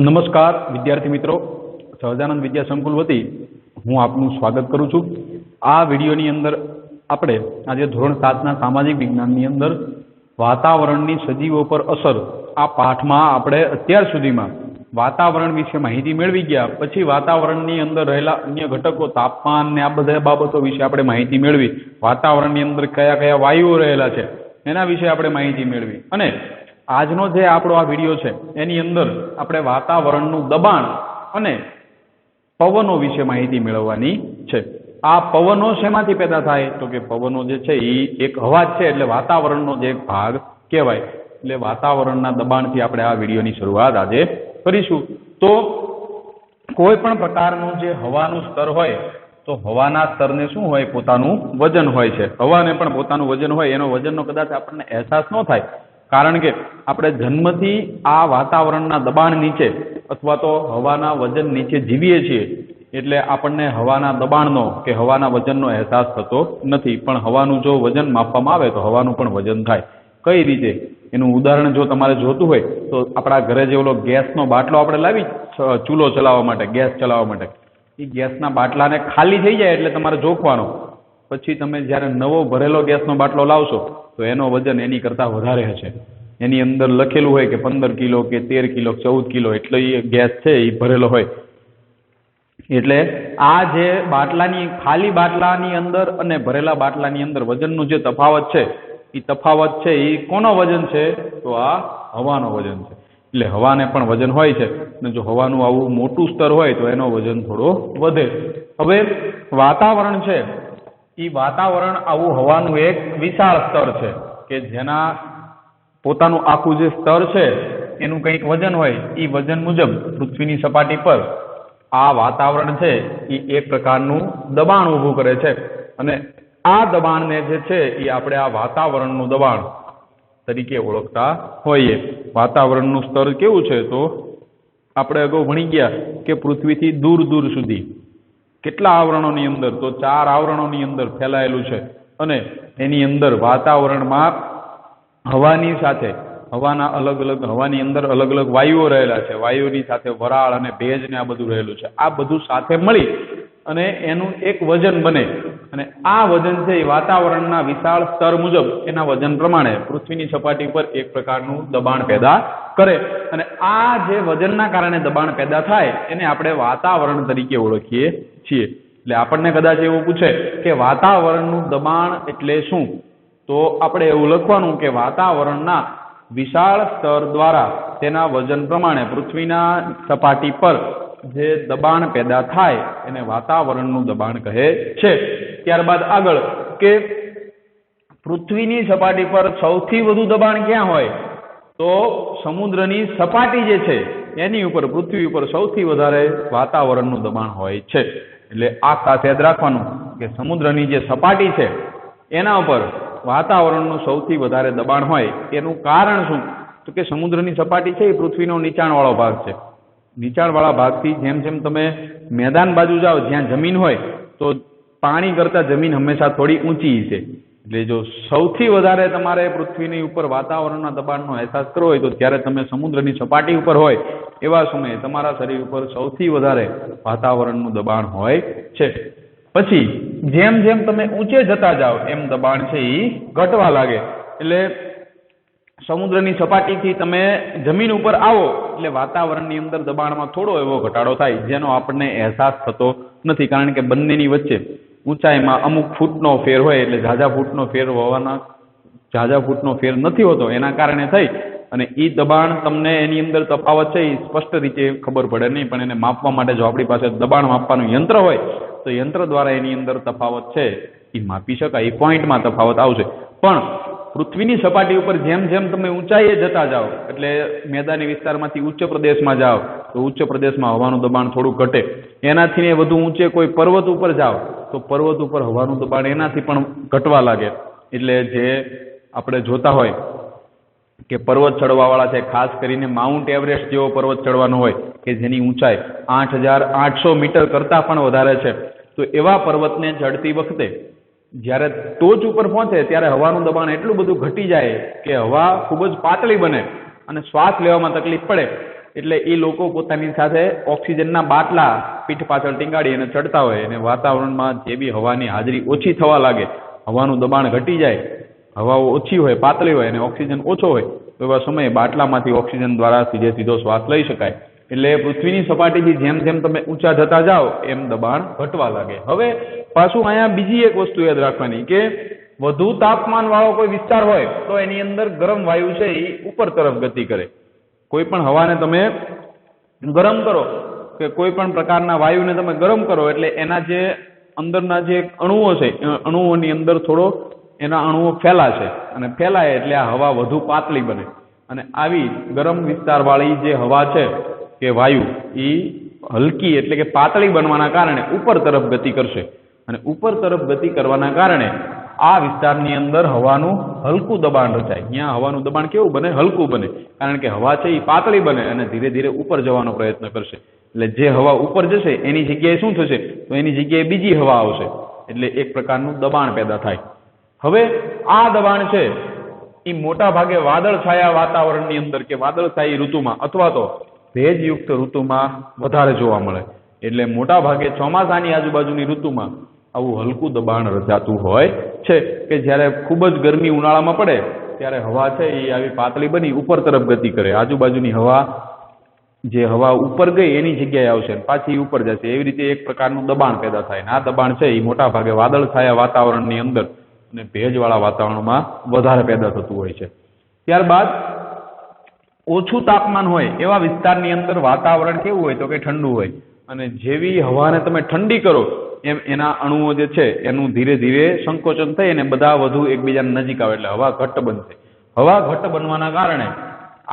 નમસ્કાર વિદ્યાર્થી મિત્રો, સહજાનંદ વિદ્યા સંકુલ વતી હું આપનું સ્વાગત કરું છું। આ વિડીયોની અંદર આપણે આજે ધોરણ 7ના સામાજિક વિજ્ઞાનની અંદર વાતાવરણની સજીવો પર અસર આ પાઠમાં આપણે અત્યાર સુધીમાં વાતાવરણ વિશે માહિતી મેળવી ગયા। પછી વાતાવરણની અંદર રહેલા અન્ય ઘટકો, તાપમાન ને આ બધા બાબતો વિશે આપણે માહિતી મેળવી। વાતાવરણની અંદર કયા કયા વાયુઓ રહેલા છે એના વિશે આપણે માહિતી મેળવી અને આજનો જે આપણો આ વિડીયો છે એની અંદર આપણે વાતાવરણનું દબાણ અને પવનો વિશે માહિતી મેળવવાની છે। આ પવનો શેમાંથી પેદા થાય તો કે પવનો જે છે એ એક હવા છે, એટલે વાતાવરણનો જે એક ભાગ કહેવાય। એટલે વાતાવરણના દબાણથી આપણે આ વિડીયોની શરૂઆત આજે કરીશું। તો કોઈ પણ પ્રકારનું જે હવાનું સ્તર હોય તો હવાના સ્તરને શું હોય, પોતાનું વજન હોય છે। હવાને પણ પોતાનું વજન હોય, એનો વજનનો કદાચ આપણને અહેસાસ ન થાય, કારણ કે આપણે જન્મથી આ વાતાવરણના દબાણ નીચે અથવા તો હવાના વજન નીચે જીવીએ છીએ, એટલે આપણને હવાના દબાણનો કે હવાના વજનનો અહેસાસ થતો નથી। પણ હવાનું જો વજન માપવામાં આવે તો હવાનું પણ વજન થાય। કઈ રીતે એનું ઉદાહરણ જો તમારે જોતું હોય તો આપણા ઘરે જે ઓલો ગેસનો બાટલો આપણે લાવી ચૂલો ચલાવવા માટે, ગેસ ચલાવવા માટે, એ ગેસના બાટલાને ખાલી થઈ જાય એટલે તમારે જોખવાનો। પછી તમે જ્યારે નવો ભરેલો ગેસનો બાટલો લાવશો તો એનો વજન એની કરતાં વધારે હશે। એની અંદર લખેલું હોય કે 15 કિલો કે 13 કિલો 14 કિલો એટલો એ ગેસ છે એ ભરેલો હોય। એટલે આ જે બાટલાની ખાલી બાટલાની અંદર અને ભરેલા બાટલાની અંદર વજનનું જે તફાવત છે એ તફાવત છે એ કોનો વજન છે તો આ હવાનો વજન છે। એટલે હવાને પણ વજન હોય છે અને જો હવાનું આવું મોટું સ્તર હોય તો એનો વજન થોડો વધે। હવે વાતાવરણ છે એ વાતાવરણ આવું હવાનું એક વિશાળ સ્તર છે કે જેના પોતાનું આખું જે સ્તર છે એનું કંઈક વજન હોય। એ વજન મુજબ પૃથ્વીની સપાટી પર આ વાતાવરણ છે એ એક પ્રકારનું દબાણ ઊભું કરે છે અને આ દબાણને જે છે એ આપણે આ વાતાવરણનું દબાણ તરીકે ઓળખતા હોઈએ। વાતાવરણનું સ્તર કેવું છે તો આપણે અગાઉ ભણી ગયા કે પૃથ્વીથી દૂર દૂર સુધી કેટલા આવરણોની અંદર, તો 4 આવરણોની અંદર ફેલાયેલું છે અને એની અંદર વાતાવરણમાં હવાની સાથે હવાની અંદર અલગ અલગ વાયુઓ રહેલા છે। વાયુઓની સાથે વરાળ અને ભેજ ને આ બધું રહેલું છે। આ બધું સાથે મળી અને એનું એક વજન બને અને આ વજન છે એ વાતાવરણના વિશાળ સ્તર મુજબ એના વજન પ્રમાણે પૃથ્વીની સપાટી પર એક પ્રકારનું દબાણ પેદા કરે અને આ જે વજનના કારણે દબાણ પેદા થાય એને આપણે વાતાવરણ તરીકે ઓળખીએ છીએ। એટલે આપણને કદાચ એવું પૂછે કે વાતાવરણનું દબાણ એટલે શું, તો આપણે એવું લખવાનું કે વાતાવરણના વિશાળ સ્તર દ્વારા તેના વજન પ્રમાણે પૃથ્વીના સપાટી પર જે દબાણ પેદા થાય એને વાતાવરણનું દબાણ કહે છે। ત્યારબાદ આગળ કે પૃથ્વીની સપાટી પર સૌથી વધુ દબાણ ક્યાં હોય તો સમુદ્રની સપાટી જે છે એની ઉપર, પૃથ્વી ઉપર સૌથી વધારે વાતાવરણનું દબાણ હોય છે। એટલે આ ખાસ યાદ રાખવાનું કે સમુદ્રની જે સપાટી છે એના ઉપર વાતાવરણનું સૌથી વધારે દબાણ હોય। એનું કારણ શું તો કે સમુદ્રની સપાટી છે એ પૃથ્વીનો નીચાણવાળો ભાગ છે। નીચાણવાળા ભાગથી જેમ જેમ તમે મેદાન બાજુ જાઓ જ્યાં જમીન હોય તો પાણી કરતાં જમીન હંમેશા થોડી ઊંચી છે। એટલે જો સૌથી વધારે તમારે પૃથ્વીની ઉપર વાતાવરણના દબાણનો અહેસાસ કરવો હોય તો ત્યારે તમે સમુદ્રની સપાટી ઉપર હોય એવા સમયે તમારા શરીર ઉપર સૌથી વધારે વાતાવરણનું દબાણ હોય છે। પછી જેમ જેમ તમે ઊંચે જતા જાઓ એમ દબાણ છે એ ઘટવા લાગે। એટલે સમુદ્રની સપાટીથી તમે જમીન ઉપર આવો એટલે વાતાવરણની અંદર દબાણમાં થોડો એવો ઘટાડો થાય જેનો આપણને અહેસાસ થતો નથી, કારણ કે બંનેની વચ્ચે ઊંચાઈમાં અમુક ફૂટનો ફેર હોય। એટલે ઝાઝા ફૂટનો ફેર નથી હોતો, એના કારણે થઈ અને એ દબાણ તમને એની અંદર તફાવત છે એ સ્પષ્ટ રીતે ખબર પડે નહીં, પણ એને માપવા માટે જો આપણી પાસે દબાણ માપવાનું યંત્ર હોય તો યંત્ર દ્વારા એની અંદર તફાવત છે એ માપી શકાય, એ પોઈન્ટમાં તફાવત આવશે। પણ પૃથ્વીની સપાટી ઉપર જેમ જેમ તમે ઊંચાઈએ જતા જાઓ એટલે મેદાની વિસ્તારમાંથી ઉચ્ચ પ્રદેશમાં જાઓ તો ઉચ્ચ પ્રદેશમાં હવાનું દબાણ થોડું ઘટે। એનાથી વધુ ઊંચે કોઈ પર્વત ઉપર જાઓ તો પર્વત ઉપર હવાનું દબાણ એનાથી પણ ઘટવા લાગે। એટલે જે આપણે જોતા હોય કે પર્વત ચડવાવાળા છે, ખાસ કરીને માઉન્ટ એવરેસ્ટ જેવો પર્વત ચડવાનો હોય કે જેની ઊંચાઈ 8,800 મીટર કરતાં પણ વધારે છે, તો એવા પર્વતને ચડતી વખતે જ્યારે ટોચ ઉપર પહોંચે ત્યારે હવાનું દબાણ એટલું બધું ઘટી જાય કે હવા ખૂબ જ પાતળી બને અને શ્વાસ લેવામાં તકલીફ પડે એટલે એ લોકો પોતાની સાથે ઓક્સિજનના બાટલા પીઠ પાછળ ટીંગાડી અને ચડતા હોય અને વાતાવરણમાં જે બી હવાની હાજરી ઓછી થવા લાગે, હવાનું દબાણ ઘટી જાય, હવાઓ ઓછી હોય, પાતળી હોય અને ઓક્સિજન ઓછો હોય, તો એવા સમયે બાટલામાંથી ઓક્સિજન દ્વારા સીધો શ્વાસ લઈ શકાય. એટલે પૃથ્વીની સપાટીથી જેમ જેમ તમે ઊંચા જતા જાઓ એમ દબાણ ઘટવા લાગે. હવે પાછું અહીંયા બીજી એક વસ્તુ યાદ રાખવાની કે વધુ તાપમાન વાળો કોઈ વિસ્તાર હોય તો એની અંદર ગરમ વાયુ છે એ ઉપર તરફ ગતિ કરે. કોઈ પણ હવાને તમે ગરમ કરો કે કોઈ પણ પ્રકારના વાયુને તમે ગરમ કરો એટલે એના જે અંદરના જે અણુઓ છે અણુઓની અંદર થોડો એના અણુઓ ફેલાશે અને ફેલાય એટલે આ હવા વધુ પાતળી બને અને આવી ગરમ વિસ્તારવાળી જે હવા છે કે વાયુ એ હલકી એટલે કે પાતળી બનવાના કારણે ઉપર તરફ ગતિ કરશે અને ઉપર તરફ ગતિ કરવાના કારણે આ વિસ્તારની અંદર હવાનું હલકું દબાણ રચાય. અહીંયા હવાનું દબાણ કેવું બને? હલકું બને. કારણ કે હવા છે એ પાતળી બને અને ધીરે ધીરે ઉપર જવાનો પ્રયત્ન કરશે. એટલે જે હવા ઉપર જશે એની જગ્યાએ શું થશે? તો એની જગ્યાએ બીજી હવા આવશે એટલે એક પ્રકારનું દબાણ પેદા થાય. હવે આ દબાણ છે એ મોટા ભાગે વાદળછાયા વાતાવરણની અંદર કે વાદળછાઈ ઋતુમાં અથવા તો ભેજયુક્ત ઋતુમાં વધારે જોવા મળે. એટલે મોટા ભાગે ચોમાસાની આજુબાજુની ઋતુમાં આવું હલકું દબાણ રચાતું હોય છે કે જ્યારે ખૂબ જ ગરમી ઉનાળામાં પડે ત્યારે હવા છે એ આવી પાતળી બની ઉપર તરફ ગતિ કરે. આજુબાજુની હવા જે હવા ઉપર ગઈ એની જગ્યાએ આવશે પાછી ઉપર જશે. એવી રીતે એક પ્રકારનું દબાણ પેદા થાય. આ દબાણ છે એ મોટા ભાગે વાદળછાયા વાતાવરણની અંદર અને ભેજવાળા વાતાવરણમાં વધારે પેદા થતું હોય છે. ત્યારબાદ ઓછું તાપમાન હોય એવા વિસ્તારની અંદર વાતાવરણ કેવું હોય તો કે ઠંડુ હોય અને જેવી હવાને તમે ઠંડી કરો એમ એના અણુઓ જે છે એનું ધીરે ધીરે સંકોચન થઈ અને બધા વધુ એકબીજાને નજીક આવે એટલે હવા ઘટ્ટ બનશે. હવા ઘટ્ટ બનવાના કારણે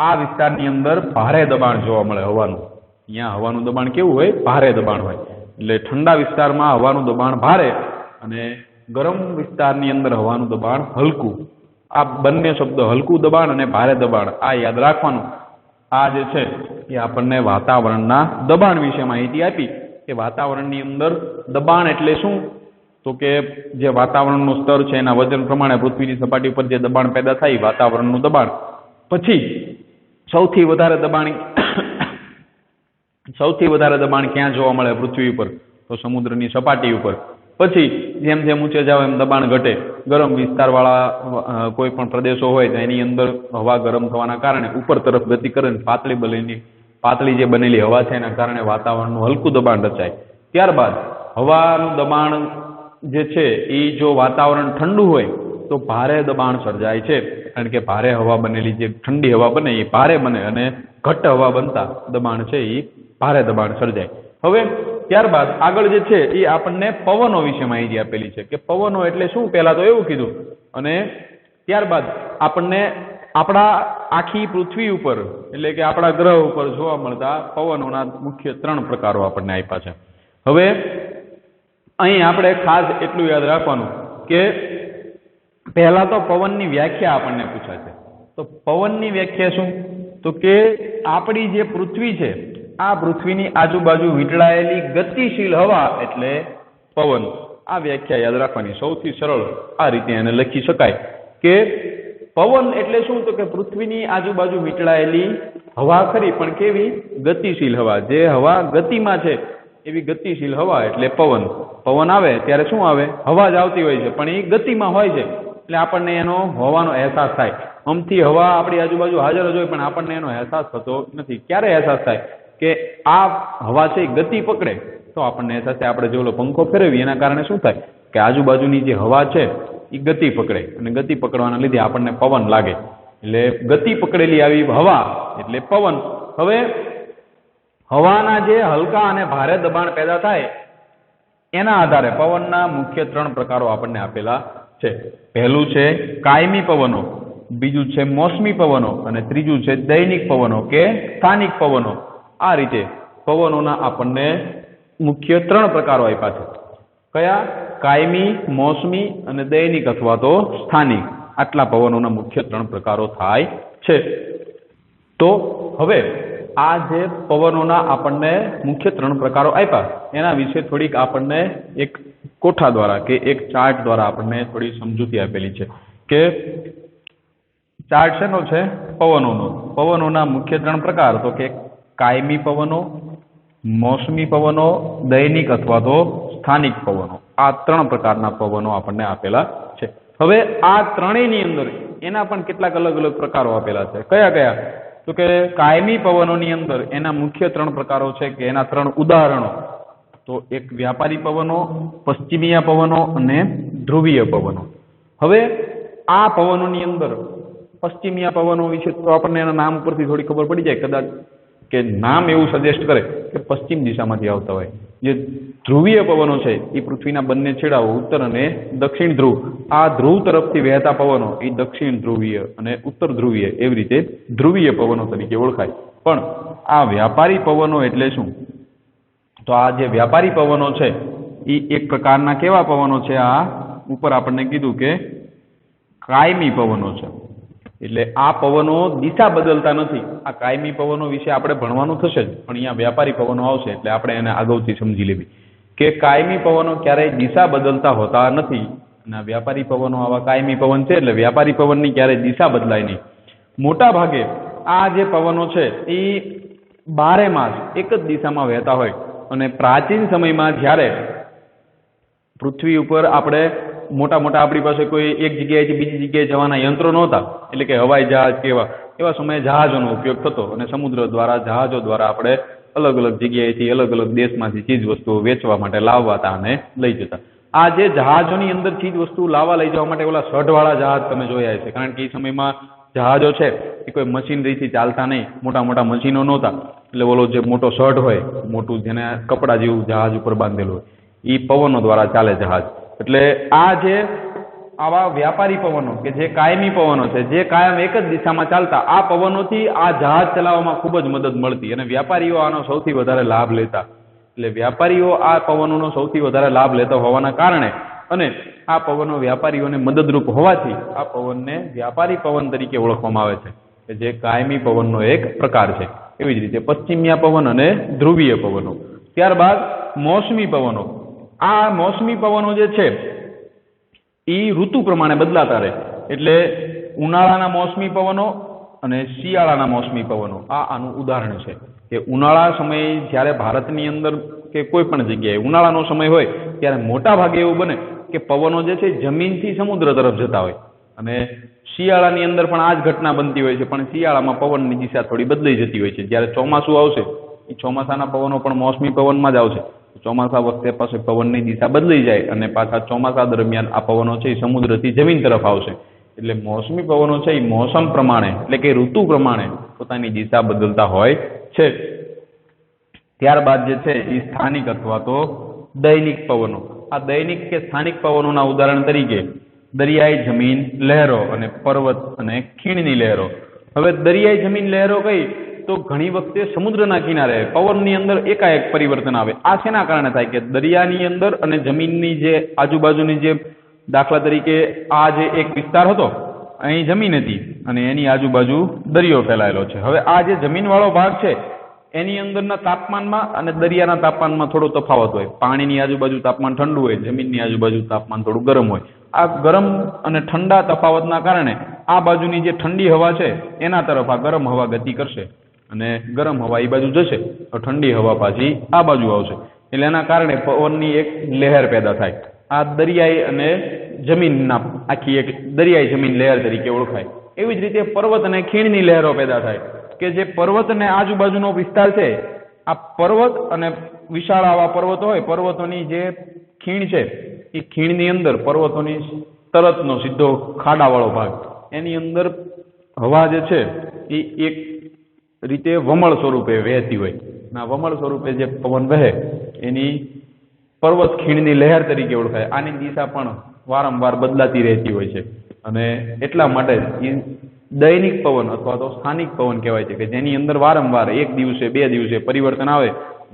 આ વિસ્તારની અંદર ભારે દબાણ જોવા મળે હવાનું. અહીંયા હવાનું દબાણ કેવું હોય? ભારે દબાણ હોય. એટલે ઠંડા વિસ્તારમાં હવાનું દબાણ ભારે અને ગરમ વિસ્તારની અંદર હવાનું દબાણ હલકું. આ બંને શબ્દો હલકું દબાણ અને ભારે દબાણ આ યાદ રાખવાનું. આ જે છે એ આપણને વાતાવરણના દબાણ વિશે માહિતી આપી કે વાતાવરણની અંદર દબાણ એટલે શું? તો કે જે વાતાવરણનું સ્તર છે એના વજન પ્રમાણે પૃથ્વીની સપાટી પર જે દબાણ પેદા થાય વાતાવરણનું દબાણ. પછી સૌથી વધારે દબાણ ક્યાં જોવા મળે પૃથ્વી ઉપર? તો સમુદ્રની સપાટી ઉપર. પછી જેમ જેમ ઊંચે જાવ એમ દબાણ ઘટે. ગરમ વિસ્તારવાળા કોઈ પણ પ્રદેશો હોય તો એની અંદર હવા ગરમ થવાના કારણે ઉપર તરફ ગતિ કરે ને પાતળી જે બનેલી હવા છે એના કારણે વાતાવરણનું હલકું દબાણ રચાય. ત્યારબાદ હવાનું દબાણ જે છે એ જો વાતાવરણ ઠંડુ હોય તો ભારે દબાણ સર્જાય છે. કારણ કે ભારે હવા બનેલી જે ઠંડી હવા બને એ ભારે બને અને ઘટ્ટ હવા બનતા દબાણ છે એ ભારે દબાણ સર્જાય. હવે ત્યારબાદ આગળ જે છે એ આપણને પવનો વિશે માહિતી આપેલી છે કે પવનો એટલે શું? પહેલા તો એવું કીધું અને ત્યારબાદ આપણને આપણા આખી પૃથ્વી ઉપર એટલે કે આપણા ગ્રહ ઉપર જોવા મળતા પવનોના મુખ્ય 3 પ્રકારો આપણને આપ્યા છે. હવે અહીં આપણે ખાસ એટલું યાદ રાખવાનું કે પહેલા તો પવનની વ્યાખ્યા આપણને પૂછાય છે. તો પવનની વ્યાખ્યા શું? તો કે આપણી જે પૃથ્વી છે આ પૃથ્વીની આજુબાજુ વીંટળાયેલી ગતિશીલ હવા એટલે પવન. આ વ્યાખ્યા યાદ રાખવાની. સૌથી સરળ આ રીતે એને લખી શકાય કે પવન એટલે શું? તો કે પૃથ્વીની આજુબાજુ વીંટળાયેલી હવા ખરી પણ કેવી? ગતિશીલ હવા. જે હવા ગતિમાં છે એવી ગતિશીલ હવા એટલે પવન. પવન આવે ત્યારે શું આવે? હવા જ આવતી હોય છે પણ એ ગતિમાં હોય છે એટલે આપણને એનો હોવાનો અહેસાસ થાય. આમથી હવા આપણી આજુબાજુ હાજર જ હોય પણ આપણને એનો અહેસાસ થતો નથી. ક્યારે અહેસાસ થાય? કે આ હવા છે ગતિ પકડે તો આપણને અહેસાસ થાય. આપણે જેવો પંખો ફેરવીએ એના કારણે શું થાય કે આજુબાજુની જે હવા છે એ ગતિ પકડે અને ગતિ પકડવાના લીધે આપણને પવન લાગે. એટલે ગતિ પકડેલી આવી હવા એટલે પવન. હવે હવાના જે હલકા અને ભારે દબાણ પેદા થાય એના આધારે પવનના મુખ્ય 3 પ્રકારો આપણને આપેલા છે. પહેલું છે કાયમી પવનો, બીજું છે મોસમી પવનો અને ત્રીજું છે દૈનિક પવનો કે સ્થાનિક પવનો. આ રીતે પવનોના આપણને મુખ્ય 3 પ્રકારો આપ્યા છે. કયા? કાયમી, મોસમી અને દૈનિક અથવા તો સ્થાનિક. આટલા પવનોના મુખ્ય 3 પ્રકારો થાય છે. તો હવે આ જે પવનોના આપણને મુખ્ય 3 પ્રકારો આપ્યા એના વિશે થોડીક આપણને એક કોઠા દ્વારા કે એક ચાર્ટ દ્વારા આપણને થોડી સમજૂતી આપેલી છે કે ચાર્ટ શેનો છે? પવનોનો. પવનોના મુખ્ય 3 પ્રકાર તો કે કાયમી પવનો, મોસમી પવનો, દૈનિક અથવા તો સ્થાનિક પવનો. આ 3 પ્રકારના પવનો આપણને આપેલા છે. હવે આ ત્રણેયની અંદર એના પણ કેટલાક અલગ અલગ પ્રકારો આપેલા છે. કયા કયા? તો કે કાયમી પવનોની અંદર એના મુખ્ય 3 પ્રકારો છે કે એના 3 ઉદાહરણો. તો એક વ્યાપારી પવનો, પશ્ચિમીય પવનો અને ધ્રુવીય પવનો. હવે આ પવનોની અંદર પશ્ચિમીય પવનો વિશે તો આપણને એના નામ ઉપરથી થોડી ખબર પડી જાય કદાચ, કે નામ એવું સજેસ્ટ કરે કે પશ્ચિમ દિશામાંથી આવતા હોય. જે ધ્રુવીય પવનો છે એ પૃથ્વીના બંને છેડાઓ ઉત્તર અને દક્ષિણ ધ્રુવ, આ ધ્રુવ તરફથી વહેતા પવનો એ દક્ષિણ ધ્રુવીય અને ઉત્તર ધ્રુવીય એવી રીતે ધ્રુવીય પવનો તરીકે ઓળખાય. પણ આ વ્યાપારી પવનો એટલે શું? તો આ જે વ્યાપારી પવનો છે એ એક પ્રકારના કેવા પવનો છે? આ ઉપર આપણને કીધું કે કાયમી પવનો છે. એટલે આ પવનો દિશા બદલતા નથી. આ કાયમી પવનો વિશે આપણે ભણવાનું થશે જ, પણ અહીંયા વ્યાપારી પવનો આવશે એટલે આપણે એને અગાઉથી સમજી લેવી કે કાયમી પવનો ક્યારેય દિશા બદલતા હોતા નથી. અને વ્યાપારી પવનો આવા કાયમી પવન છે એટલે વ્યાપારી પવનની ક્યારેય દિશા બદલાય નહીં. મોટા ભાગે આ જે પવનો છે એ 12 માસ એક જ દિશામાં વહેતા હોય. અને પ્રાચીન સમયમાં જ્યારે પૃથ્વી ઉપર આપણે મોટા મોટા આપણી પાસે કોઈ એક જગ્યાએથી બીજી જગ્યાએ જવાના યંત્રો નહોતા, એટલે કે હવાઈ જહાજ કે એવા સમયે જહાજોનો ઉપયોગ થતો અને સમુદ્ર દ્વારા જહાજો દ્વારા આપણે અલગ અલગ જગ્યાએથી અલગ અલગ દેશમાંથી ચીજ વસ્તુઓ વેચવા માટે લાવવાતા અને લઈ જતા. આ જે જહાજોની અંદર ચીજ વસ્તુ લઈ જવા માટે ઓલા સઢવાળા જહાજ તમે જોયા છે, કારણ કે એ સમયમાં જહાજો છે એ કોઈ મશીનરીથી ચાલતા નહીં, મોટા મોટા મશીનો નહોતા. એટલે ઓલો જે મોટો સઢ હોય, મોટું જેને કપડા જેવું જહાજ ઉપર બાંધેલું હોય, એ પવનો દ્વારા ચાલે જહાજ. એટલે આ જે આવા વ્યાપારી પવનો કે જે કાયમી પવનો છે, જે કાયમ એક જ દિશામાં ચાલતા, આ પવનોથી આ જહાજ ચલાવવામાં ખૂબ જ મદદ મળતી અને વ્યાપારીઓ આનો સૌથી વધારે લાભ લેતા. એટલે વ્યાપારીઓ આ પવનોનો સૌથી વધારે લાભ લેતા હોવાના કારણે અને આ પવનો વ્યાપારીઓને મદદરૂપ હોવાથી આ પવનને વ્યાપારી પવન તરીકે ઓળખવામાં આવે છે, કે જે કાયમી પવનનો એક પ્રકાર છે. એવી જ રીતે પશ્ચિમીય પવન અને ધ્રુવીય પવનો. ત્યારબાદ મોસમી પવનો. આ મોસમી પવનો જે છે એ ઋતુ પ્રમાણે બદલાતા રહે. એટલે ઉનાળાના મોસમી પવનો અને શિયાળાના મોસમી પવનો આ આનું ઉદાહરણ છે. કે ઉનાળા સમયે જ્યારે ભારતની અંદર કે કોઈ પણ જગ્યાએ ઉનાળાનો સમય હોય ત્યારે મોટા ભાગે એવું બને કે પવનો જે છે જમીનથી સમુદ્ર તરફ જતા હોય. અને શિયાળાની અંદર પણ આ જ ઘટના બનતી હોય છે, પણ શિયાળામાં પવનની દિશા થોડી બદલાઈ જતી હોય છે. જ્યારે ચોમાસું આવશે એ ચોમાસાના પવનો પણ મોસમી પવનમાં જ આવશે. ચોમાસા વખતે પાછું પવનની દિશા બદલાઈ જાય અને પાછા ચોમાસા દરમિયાન આ પવનો છે એ સમુદ્રથી જમીન તરફ આવશે. એટલે મોસમી પવનો છે એ મોસમ પ્રમાણે એટલે કે ઋતુ પ્રમાણે પોતાની દિશા બદલતા હોય છે. ત્યારબાદ જે છે એ સ્થાનિક અથવા તો દૈનિક પવનો. આ દૈનિક કે સ્થાનિક પવનોના ઉદાહરણ તરીકે દરિયાઈ જમીન લહેરો અને પર્વત અને ખીણની લહેરો. હવે દરિયાઈ જમીન લહેરો કઈ તો ઘણી વખતે સમુદ્રના કિનારે પવનની અંદર એકાએક પરિવર્તન આવે. આ શેના કારણે થાય કે દરિયાની અંદર અને જમીનની જે આજુબાજુની જે દાખલા તરીકે આ જે એક વિસ્તાર હતો, અહીં જમીન હતી અને એની આજુબાજુ દરિયો ફેલાયેલો છે. હવે આ જે જમીનવાળો ભાગ છે એની અંદરના તાપમાનમાં અને દરિયાના તાપમાનમાં થોડો તફાવત હોય. પાણીની આજુબાજુ તાપમાન ઠંડુ હોય, જમીનની આજુબાજુ તાપમાન થોડું ગરમ હોય. આ ગરમ અને ઠંડા તફાવતના કારણે આ બાજુની જે ઠંડી હવા છે એના તરફ આ ગરમ હવા ગતિ કરશે અને ગરમ હવા એ બાજુ જશે તો ઠંડી હવા પાછી આ બાજુ આવશે. એટલે એના કારણે પવનની એક લહેર પેદા થાય. આ દરિયાઈ અને જમીનના આખી એક દરિયાઈ જમીન લહેર તરીકે ઓળખાય. એવી જ રીતે પર્વત અને ખીણની લહેરો પેદા થાય કે જે પર્વત અને આજુબાજુનો વિસ્તાર છે, આ પર્વત અને વિશાળ આવા પર્વતો હોય, પર્વતોની જે ખીણ છે એ ખીણની અંદર પર્વતોની તરતનો સીધો ખાડાવાળો ભાગ, એની અંદર હવા જે છે એ એક રીતે વમળ સ્વરૂપે વહેતી હોય. ના વમળ સ્વરૂપે જે પવન વહે એની પર્વત ખીણની લહેર તરીકે ઓળખાય. આની દિશા પણ વારંવાર બદલાતી રહેતી હોય છે અને એટલા માટે દૈનિક પવન અથવા તો સ્થાનિક પવન કહેવાય છે, કે જેની અંદર વારંવાર એક દિવસે બે દિવસે પરિવર્તન આવે.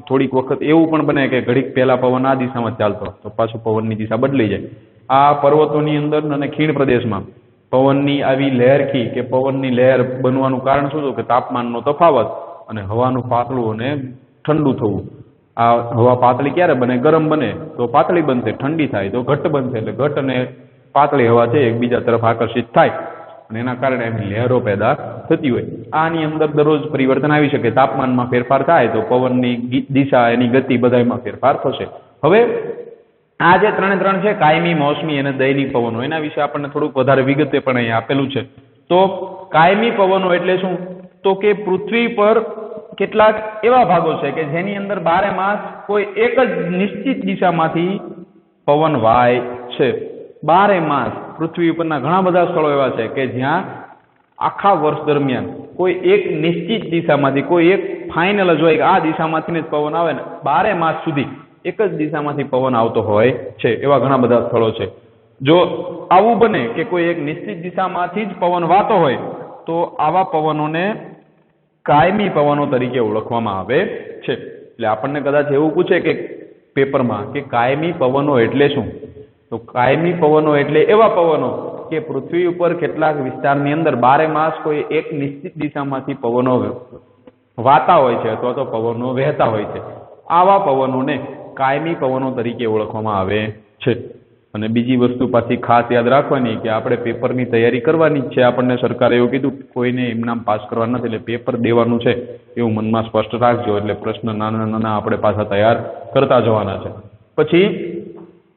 થોડીક વખત એવું પણ બને કે ઘડીક પહેલા પવન આ દિશામાં ચાલતો તો પાછું પવનની દિશા બદલાઈ જાય. આ પર્વતોની અંદર અને ખીણ પ્રદેશમાં પવનની આવી લહેરખી કે પવનની લહેર બનવાનું કારણ શું છે કે તાપમાનનો તફાવત અને હવાનું પાતળું અને ઠંડુ થવું. આ હવા પાતળી ક્યારે બને? ગરમ બને તો પાતળી બનશે, ઠંડી થાય તો ઘટ્ટ બનશે. એટલે ઘટ્ટ અને પાતળી હવા છે એકબીજા તરફ આકર્ષિત થાય અને એના કારણે એની લહેરો પેદા થતી હોય. આની અંદર દરરોજ પરિવર્તન આવી શકે. તાપમાનમાં ફેરફાર થાય તો પવનની દિશા, એની ગતિ બધામાં ફેરફાર થશે. હવે આ જે ત્રણ છે, કાયમી, મોસમી અને દૈનિક પવનો, એના વિશે આપણને થોડુંક વધારે વિગતે પણ અહીંયા આપેલું છે. તો કાયમી પવનો એટલે શું? તો કે પૃથ્વી પર કેટલાક એવા ભાગો છે કે જેની અંદર 12 માસ કોઈ એક જ નિશ્ચિત દિશામાંથી પવન વાય છે. 12 માસ પૃથ્વી ઉપરના ઘણા બધા સ્થળો એવા છે કે જ્યાં આખા વર્ષ દરમિયાન કોઈ એક નિશ્ચિત દિશામાંથી, કોઈ એક ફાઇનલ જ હોય કે આ દિશામાંથી જ પવન આવે ને 12 માસ સુધી એક જ દિશામાંથી પવન આવતો હોય છે. એવા ઘણા બધા સ્થળો છે. જો આવું બને કે કોઈ એક નિશ્ચિત દિશામાંથી જ પવન વાતો હોય તો આવા પવનોને કાયમી પવનો તરીકે ઓળખવામાં આવે છે. એટલે આપણને કદાચ એવું પૂછે કે પેપરમાં કે કાયમી પવનો એટલે શું? તો કાયમી પવનો એટલે એવા પવનો કે પૃથ્વી ઉપર કેટલાક વિસ્તારની અંદર 12 માસ કોઈ એક નિશ્ચિત દિશામાંથી પવનો વાતા હોય છે અથવા તો પવનો વહેતા હોય છે. આવા પવનોને કાયમી પવનો તરીકે ઓળખવામાં આવે છે. અને બીજી વસ્તુ પાછી ખાસ યાદ રાખવાની કે આપણે પેપરની તૈયારી કરવાની જ છે. આપણને સરકારે એવું કીધું કોઈને એમનામ પાસ કરવા નથી, એટલે પેપર દેવાનું છે એવું મનમાં સ્પષ્ટ રાખજો. એટલે પ્રશ્ન નાના નાના આપણે પાછા તૈયાર કરતા જવાના છે. પછી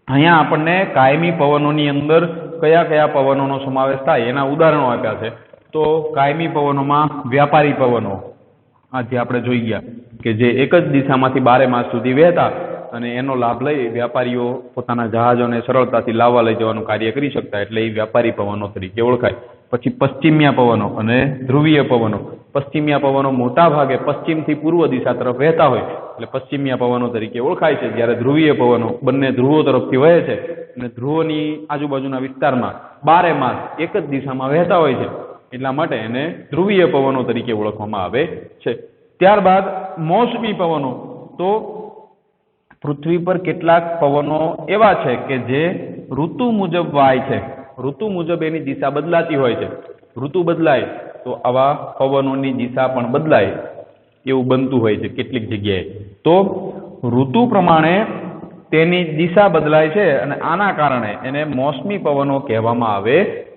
અહીંયા આપણને કાયમી પવનોની અંદર કયા કયા પવનોનો સમાવેશ થાય એના ઉદાહરણો આપ્યા છે. તો કાયમી પવનોમાં વ્યાપારી પવનો, આજે આપણે જોઈ ગયા કે જે એક જ દિશામાંથી 12 માસ સુધી વહેતા અને એનો લાભ લઈ વ્યાપારીઓ પોતાના જહાજોને સરળતાથી લાવવા લઈ જવાનું કાર્ય કરી શકતા, એટલે એ વ્યાપારી પવનો તરીકે ઓળખાય. પછી પશ્ચિમિયા પવનો અને ધ્રુવીય પવનો. પશ્ચિમિયા પવનો મોટા ભાગે પશ્ચિમથી પૂર્વ દિશા તરફ વહેતા હોય એટલે પશ્ચિમિયા પવનો તરીકે ઓળખાય છે. જ્યારે ધ્રુવીય પવનો બંને ધ્રુવો તરફથી વહે છે અને ધ્રુવોની આજુબાજુના વિસ્તારમાં 12 માસ એક જ દિશામાં વહેતા હોય છે, એટલા માટે એને ધ્રુવીય પવનો તરીકે ઓળખવામાં આવે છે. ત્યારબાદ મોસમી પવનો. તો પૃથ્વી પર કેટલાક પવનો એવા છે કે જે ઋતુ મુજબ વાય છે. ઋતુ મુજબ એની દિશા બદલાતી હોય છે. ઋતુ બદલાય તો આવા પવનોની દિશા પણ બદલાય એવું બનતું હોય છે કેટલીક જગ્યાએ. તો ઋતુ પ્રમાણે તેની દિશા બદલાય છે અને આના કારણે એને મોસમી પવનો કહેવામાં આવે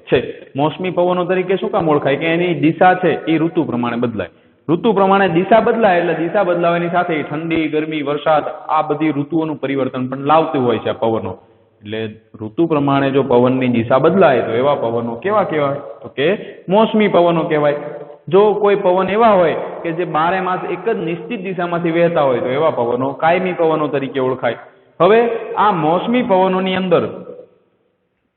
છે. મોસમી પવનો તરીકે શું કામ ઓળખાય? કે એની દિશા છે એ ઋતુ પ્રમાણે બદલાય. ઋતુ પ્રમાણે દિશા બદલાય એટલે દિશા બદલાવાની સાથે ઠંડી, ગરમી, વરસાદ આ બધી ઋતુઓનું પરિવર્તન પણ લાવતું હોય છે આ પવનો. એટલે ઋતુ પ્રમાણે જો પવનની દિશા બદલાય તો એવા પવનો કેવા કહેવાય? તો કે મોસમી પવનો કહેવાય. જો કોઈ પવન એવા હોય કે જે 12 માસ એક જ નિશ્ચિત દિશામાંથી વહેતા હોય તો એવા પવનો કાયમી પવનો તરીકે ઓળખાય. હવે આ મોસમી પવનોની અંદર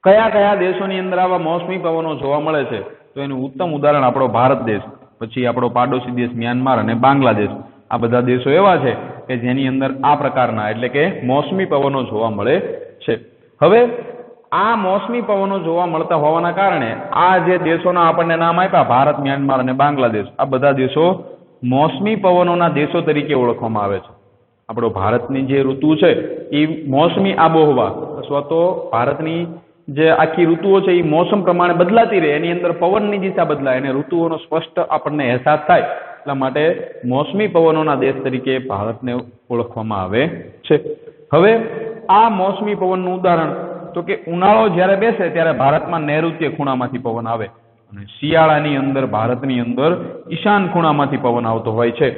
કયા કયા દેશોની અંદર આવા મોસમી પવનો જોવા મળે છે? તો એનું ઉત્તમ ઉદાહરણ આપણો ભારત દેશ, પછી આપણો પાડોશી દેશ મ્યાનમાર અને બાંગ્લાદેશ. આ બધા દેશો એવા છે કે જેની અંદર આ પ્રકારના એટલે કે મોસમી પવનો જોવા મળે છે. હવે આ મોસમી પવનો જોવા મળતા હોવાના કારણે આ જે દેશોના આપણને નામ આપ્યા, ભારત, મ્યાનમાર અને બાંગ્લાદેશ, આ બધા દેશો મોસમી પવનોના દેશો તરીકે ઓળખવામાં આવે છે. આપણો ભારતની જે ઋતુ છે એ મોસમી આબોહવા અથવા તો ભારતની જે આખી ઋતુઓ છે એ મોસમ પ્રમાણે બદલાતી રહે, એની અંદર પવનની દિશા બદલાય અને ઋતુઓનો સ્પષ્ટ આપણને અહેસાસ થાય, એટલા માટે મોસમી પવનોના દેશ તરીકે ભારતને ઓળખવામાં આવે છે. હવે આ મોસમી પવનનું ઉદાહરણ તો કે ઉનાળો જ્યારે બેસે ત્યારે ભારતમાં નૈઋત્ય ખૂણામાંથી પવન આવે અને શિયાળાની અંદર ભારતની અંદર ઈશાન ખૂણામાંથી પવન આવતો હોય છે.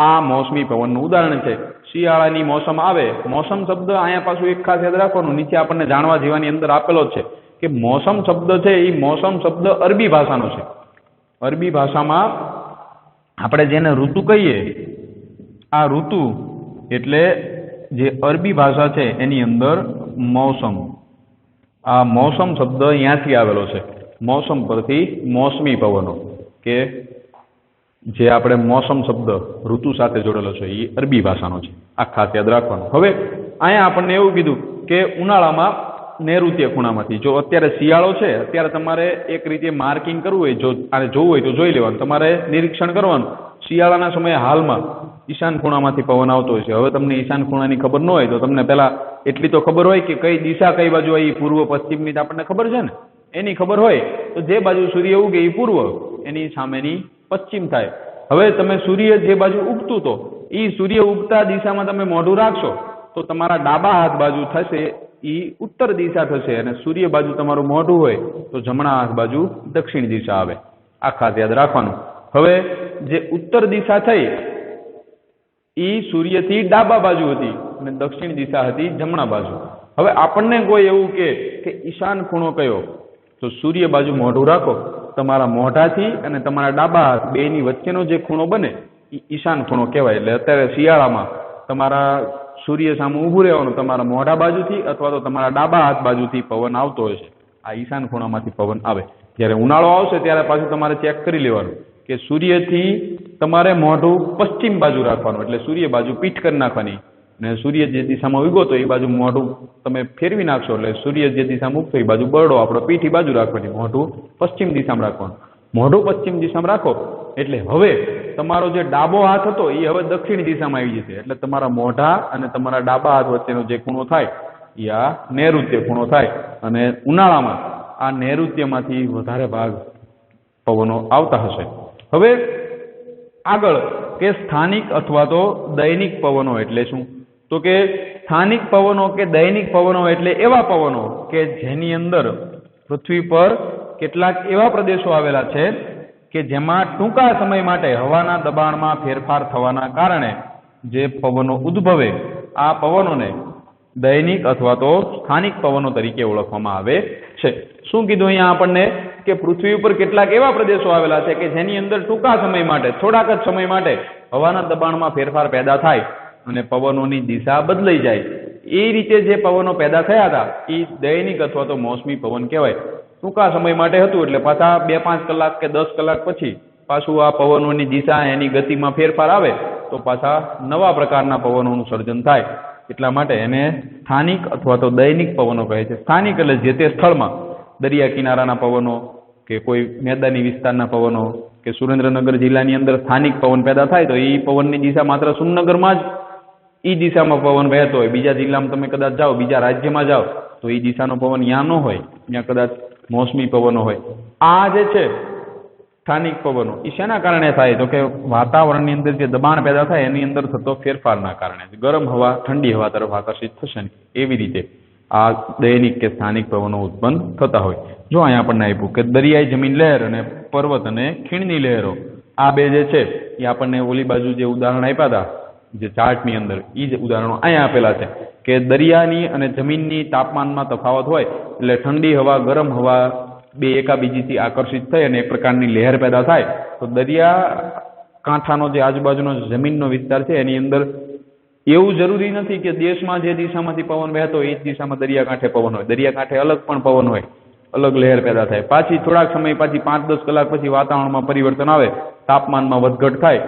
આ મોસમી પવનનું ઉદાહરણ છે. શિયાળાની મોસમ આવે, મોસમ શબ્દ અહીંયા પાછું એક ખાસ યાદ રાખવાનું, નીચે આપણને જાણવા જેવાની અંદર આપેલો જ છે કે મોસમ શબ્દ છે એ મોસમ શબ્દ અરબી ભાષાનો છે. અરબી ભાષામાં આપણે જેને ઋતુ કહીએ, આ ઋતુ એટલે જે અરબી ભાષા છે એની અંદર મૌસમ, આ મૌસમ શબ્દ અહીંયાથી આવેલો છે. મૌસમ પરથી મોસમી પવનો કે જે આપણે મોસમ શબ્દ ઋતુ સાથે જોડેલો છે એ અરબી ભાષાનો છે. આ ખાસ યાદ રાખવાનું. હવે અહીંયા આપણને એવું કીધું કે ઉનાળામાં નૈઋત્ય ખૂણામાંથી, જો અત્યારે શિયાળો છે, અત્યારે તમારે એક રીતે માર્કિંગ કરવું હોય, જો આને જોવું હોય તો જોઈ લેવાનું, તમારે નિરીક્ષણ કરવાનું. શિયાળાના સમયે હાલમાં ઈશાન ખૂણામાંથી પવન આવતો હોય છે. હવે તમને ઈશાન ખૂણાની ખબર ન હોય તો તમને પહેલા એટલી તો ખબર હોય કે કઈ દિશા કઈ બાજુ આવી, પૂર્વ પશ્ચિમની તો આપણને ખબર છે ને, એની ખબર હોય તો જે બાજુ સૂર્ય ઉગે એ પૂર્વ, એની સામેની પશ્ચિમ થાય. હવે તમે સૂર્ય જે બાજુ ઉગતું તો એ સૂર્ય ઉગતા દિશામાં તમે મોઢું રાખશો તો તમારા ડાબા હાથ બાજુ થશે એ ઉત્તર દિશા થશે અને સૂર્ય બાજુ તમારું મોઢું હોય તો જમણા હાથ બાજુ દક્ષિણ દિશા આવે. આ ખાસ યાદ રાખવાનું. હવે જે ઉત્તર દિશા થઈ એ સૂર્યથી ડાબા બાજુ હતી અને દક્ષિણ દિશા હતી જમણા બાજુ. હવે આપણને કોઈ એવું કે ઈશાન ખૂણો કયો, તો સૂર્ય બાજુ મોઢું રાખો, તમારા મોઢાથી અને તમારા ડાબા હાથ બેની વચ્ચેનો જે ખૂણો બને એ ઈશાન ખૂણો કહેવાય. એટલે અત્યારે શિયાળામાં તમારા સૂર્ય સામે ઊભું રહેવાનું, તમારા મોઢા બાજુથી અથવા તો તમારા ડાબા હાથ બાજુથી પવન આવતો હોય છે, આ ઈશાન ખૂણામાંથી પવન આવે. જ્યારે ઉનાળો આવશે ત્યારે પાછું તમારે ચેક કરી લેવાનું કે સૂર્યથી તમારે મોઢું પશ્ચિમ બાજુ રાખવાનું, એટલે સૂર્ય બાજુ પીઠ કરી નાખવાની અને સૂર્ય જે દિશામાં ઉગો તો એ બાજુ મોઢું તમે ફેરવી નાખશો એટલે સૂર્ય જે દિશામાં ઉગતો એ બાજુ બરડો આપણો પીઠ એ બાજુ રાખવાની, મોઢું પશ્ચિમ દિશામાં રાખવાનું. મોઢું પશ્ચિમ દિશામાં રાખો એટલે હવે તમારો જે ડાબો હાથ હતો એ હવે દક્ષિણ દિશામાં આવી જશે. એટલે તમારા મોઢા અને તમારા ડાબા હાથ વચ્ચેનો જે ખૂણો થાય એ આ નૈઋત્ય ખૂણો થાય અને ઉનાળામાં આ નૈઋત્યમાંથી વધારે ભાગ પવનો આવતા હશે. હવે આગળ કે સ્થાનિક અથવા તો દૈનિક પવનો એટલે શું? તો કે સ્થાનિક પવનો કે દૈનિક પવનો એટલે એવા પવનો કે જેની અંદર પૃથ્વી પર કેટલાક એવા પ્રદેશો આવેલા છે કે જેમાં ટૂંકા સમય માટે હવાના દબાણમાં ફેરફાર થવાના કારણે જે પવનો ઉદ્ભવે આ પવનોને દૈનિક અથવા તો સ્થાનિક પવનો તરીકે ઓળખવામાં આવે છે. શું કીધું અહીંયા આપણને કે પૃથ્વી ઉપર કેટલાક એવા પ્રદેશો આવેલા છે કે જેની અંદર ટૂંકા સમય માટે થોડાક જ સમય માટે હવાના દબાણમાં ફેરફાર પેદા થાય અને પવનોની દિશા બદલાઈ જાય. એ રીતે જે પવનો પેદા થયા હતા એ દૈનિક અથવા તો મોસમી પવન કહેવાય. ટૂંકા સમય માટે હતું એટલે પાછા 2-5 કલાક કે 10 કલાક પછી પાછું આ પવનોની દિશા એની ગતિમાં ફેરફાર આવે તો પાછા નવા પ્રકારના પવનોનું સર્જન થાય. એટલા માટે એને સ્થાનિક અથવા તો દૈનિક પવનો કહે છે. સ્થાનિક એટલે જે તે સ્થળમાં દરિયા કિનારાના પવનો કે કોઈ મેદાની વિસ્તારના પવનો કે સુરેન્દ્રનગર જિલ્લાની અંદર સ્થાનિક પવન પેદા થાય તો એ પવનની દિશા માત્ર સુરનગરમાં જ એ દિશામાં પવન વહેતો હોય. બીજા જિલ્લામાં તમે કદાચ જાઓ, બીજા રાજ્યમાં જાઓ તો એ દિશાનો પવન ત્યાં ન હોય, ત્યાં કદાચ મોસમી પવનો હોય. આ જે છે સ્થાનિક પવનો એ શેના કારણે થાય તો કે વાતાવરણની અંદર જે દબાણ પેદા થાય એની અંદર થતો ફેરફારના કારણે ગરમ હવા ઠંડી હવા તરફ આકર્ષિત થશે ને એવી રીતે આ દૈનિક કે સ્થાનિક પવનો ઉત્પન્ન થતા હોય. જો અહીંયા આપણને આપ્યું કે દરિયાઈ જમીન લહેર અને પર્વત અને ખીણની લહેરો, આ બે જે છે એ આપણને ઓલી બાજુ જે ઉદાહરણ આપ્યા હતા જે ચાર્ટની અંદર એ જ ઉદાહરણો અહીંયા આપેલા છે કે દરિયાની અને જમીનની તાપમાનમાં તફાવત હોય એટલે ઠંડી હવા ગરમ હવા બે એકાબીજીથી આકર્ષિત થઈ અને એક પ્રકારની લહેર પેદા થાય તો દરિયા કાંઠાનો જે આજુબાજુનો જમીનનો વિસ્તાર છે એની અંદર એવું જરૂરી નથી કે દેશમાં જે દિશામાંથી પવન વહેતો એ જ દિશામાં દરિયાકાંઠે પવન હોય. દરિયાકાંઠે અલગ પણ પવન હોય, અલગ લહેર પેદા થાય. પાછી થોડાક સમય પછી 5-10 કલાક પછી વાતાવરણમાં પરિવર્તન આવે, તાપમાનમાં વધઘટ થાય,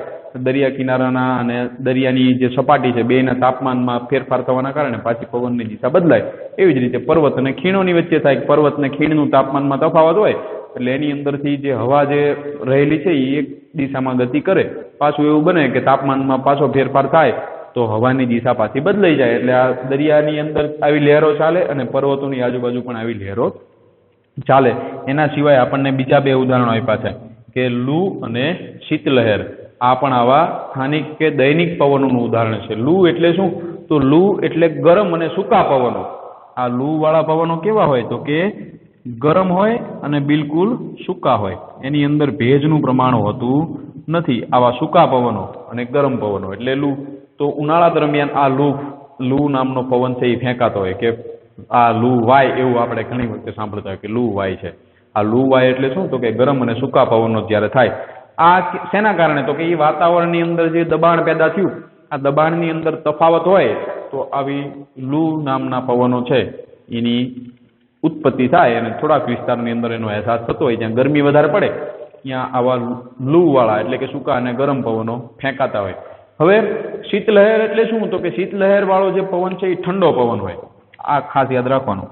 દરિયા કિનારાના અને દરિયાની જે સપાટી છે બેના તાપમાનમાં ફેરફાર થવાના કારણે પાછી પવનની દિશા બદલાય. એવી જ રીતે પર્વત અને ખીણોની વચ્ચે થાય, પર્વત અને ખીણનું તાપમાનમાં તફાવત હોય એટલે એની અંદરથી જે હવા જે રહેલી છે એ એક દિશામાં ગતિ કરે, પાછું એવું બને કે તાપમાનમાં પાછો ફેરફાર થાય તો હવાની દિશા પાછી બદલાઈ જાય. એટલે આ દરિયાની અંદર આવી લહેરો ચાલે અને પર્વતોની આજુબાજુ પણ આવી લહેરો ચાલે. એના સિવાય આપણને બીજા 2 ઉદાહરણો આપ્યા છે કે લૂ અને શીતલહેર. આ પણ આવા સ્થાનિક કે દૈનિક પવનોનું ઉદાહરણ છે. લૂ એટલે શું? તો લૂ એટલે ગરમ અને સૂકા પવનો. આ લૂ વાળા પવનો કેવા હોય તો કે ગરમ હોય અને બિલકુલ સૂકા હોય, એની અંદર ભેજનું પ્રમાણ હોતું નથી. આવા સૂકા પવનો અને ગરમ પવનો એટલે લૂ. તો ઉનાળા દરમિયાન આ લૂ નામનો પવન છે એ ફેંકાતો હોય કે આ લૂ વાય, એવું આપણે ઘણી વખતે સાંભળતા હોય કે લૂ વાય છે. આ લૂ વાય એટલે શું તો કે ગરમ અને સૂકા પવનો જ્યારે થાય. આ શેના કારણે તો કે એ વાતાવરણની અંદર જે દબાણ પેદા થયું, આ દબાણની અંદર તફાવત હોય તો આવી લૂ નામના પવનો છે એની ઉત્પત્તિ થાય અને થોડાક વિસ્તારની અંદર એનો અહેસાસ થતો હોય. જ્યાં ગરમી વધારે પડે ત્યાં આવા લૂ વાળા એટલે કે સૂકા અને ગરમ પવનો ફેંકાતા હોય. હવે શીતલહેર એટલે શું તો કે શીતલહેર વાળો જે પવન છે એ ઠંડો પવન હોય. આ ખાસ યાદ રાખવાનું,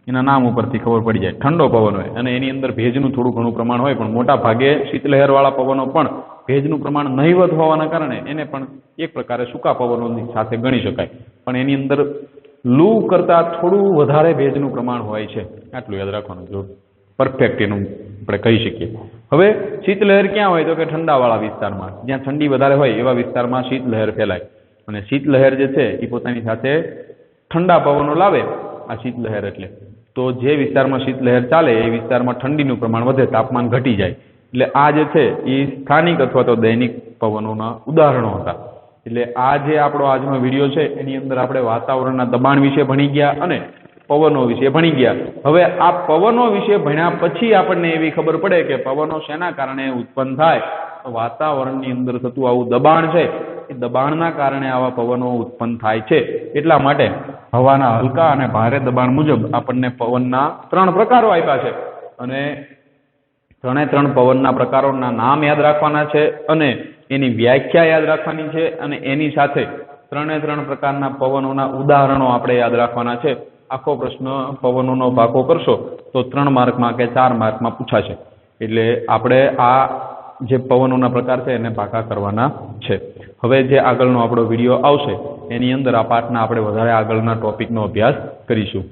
એના નામ ઉપરથી ખબર પડી જાય. ઠંડો પવન હોય અને એની અંદર ભેજનું થોડું ઘણું પ્રમાણ હોય, પણ મોટા ભાગે શીતલહેર વાળા પવનો પણ ભેજનું પ્રમાણ નહિવત હોવાના કારણે એને પણ એક પ્રકારે સૂકા પવનોની સાથે ગણી શકાય. પણ એની અંદર લૂ કરતાં થોડું વધારે ભેજનું પ્રમાણ હોય છે. આટલું યાદ રાખવાનું, જો પરફેક્ટ એનું આપણે કહી શકીએ. હવે શીતલહેર ક્યાં હોય તો કે ઠંડાવાળા વિસ્તારમાં, જ્યાં ઠંડી વધારે હોય એવા વિસ્તારમાં શીતલહેર ફેલાય. અને શીતલહેર જે છે એ પોતાની સાથે ઠંડા પવનો લાવે આ શીતલહેર એટલે. તો જે વિસ્તારમાં શીતલહેર ચાલે એ વિસ્તારમાં ઠંડીનું પ્રમાણ વધે, તાપમાન ઘટી જાય. એટલે આ જે છે એ સ્થાનિક અથવા તો દૈનિક પવનોના ઉદાહરણો હતા. એટલે આ જે આપણો આજનો વિડીયો છે એની અંદર આપણે વાતાવરણના દબાણ વિશે ભણી ગયા અને પવનો વિશે ભણી ગયા. હવે આ પવનો વિશે ભણ્યા પછી આપણને એવી ખબર પડે કે પવનો શેના કારણે ઉત્પન્ન થાય. તો વાતાવરણની અંદર થતું આવું દબાણ છે એ દબાણના કારણે આવા પવનો ઉત્પન્ન થાય છે. એટલા માટે હવાના હલકા અને ભારે દબાણ મુજબ આપણને પવનના 3 પ્રકારો આપ્યા છે અને 3 પવનના પ્રકારોના નામ યાદ રાખવાના છે અને એની વ્યાખ્યા યાદ રાખવાની છે અને એની સાથે 3 પ્રકારના પવનોના ઉદાહરણો આપણે યાદ રાખવાના છે. આખો પ્રશ્ન પવનોનો ભાગો કરશો તો 3 માર્કમાં કે 4 માર્કમાં પૂછાશે. એટલે આપણે આ જે પવનોના પ્રકાર છે એને ભાગા કરવાના છે. હવે જે આગળનો આપણો વિડીયો આવશે એની અંદર આ પાઠના આપણે વધારે આગળના ટોપિકનો અભ્યાસ કરીશું.